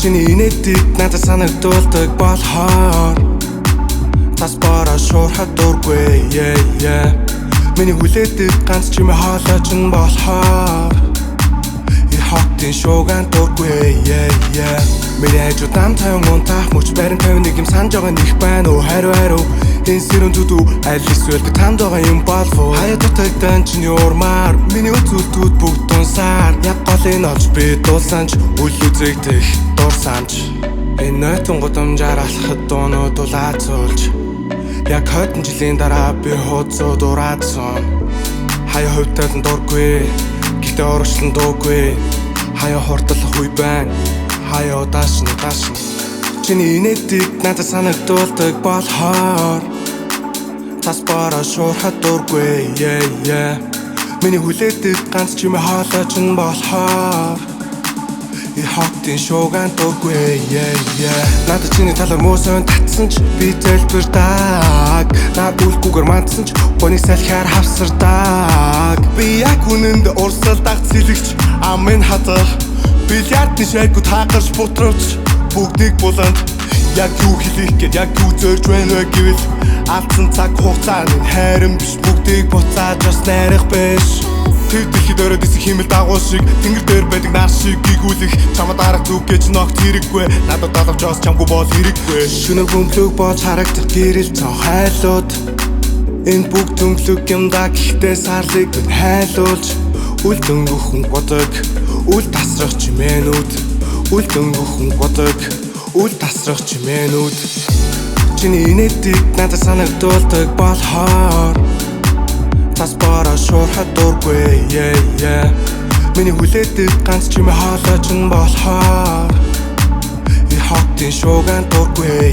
Чиний инээдийг надад санагдуулдаг болохоор тас бараа шуурхад дургүй Миний хүлээдэг ганц чимээ хоолойч нь болохоор И хотын шуугаан дургүй Миний хажууд намтай унтах мөч барин 51 юм санаж байгаа нэх байна уу хариу Энэ сэрэн зүдүү аль эсвэл би танд байгаа юм болов Хаяа дутагдсан чиний урмаар Миний үзүүлтүүд бүгд дунсаар Яг голын олж би дуулсанч үл үзэгдэх дурсанч Энэ нойтон гудамжаар алхахад дуунууд улаацуулж Яг 20 жилийн дараа би хуудсууд ураадсан Хаяа хувьтай нь дургүй Гэхдээ орчлон дуугүй Хаяа хурдлах үе байна Хаяа удаашн Чиний инээдийг надад санагдуулдаг болохоор Тас бараа шуурхад дургүй Миний хүлээдэг ганц чимээ хоолойч нь болохоор И хотын шуугаан дургүй Надад чиний талаар муусан татсан ч би залбирдаг Наад үлгүүгээр мандсан ч гоныг салхиар хавсардаг Би яг үнэнд урсалдах цэлэгч амын хатах Бильярдны шайгууд хаагарч бутруулж бүгдийг буланд Яг юу хэлэх гээд яг юу зорж байна вэ гэвэл Алдсан цаг хугацааны хайрын биш бүгдийг буцааж бас найрах биш Тэр дэлхийд ороод исэх химэл дагуул шиг Тэнгэр дээр байдаг нар шиг гигүүлэх Чамд арга зүг гэж ногт хэрэггүй Надад далавч бас чамгүй бол хэрэггүй Шөнө бөмбөлөг болж харагдах гэрэл цон хайлууд Энэ бүгд өнгөлөг юмда гэхдээ сарлыг бид хайлуулж Үл дөнгөхөн годог Үл тасрах чимээнүүд Үл дөнгөхөн годог Үл тасрах чимээнүүд Чиний инээдийг надад санагдуулдаг болохоор Тас бараа шуурхад дургүй Миний хүлээдэг ганц чимээ хоолойч нь болохоор И хотын шуугаан дургүй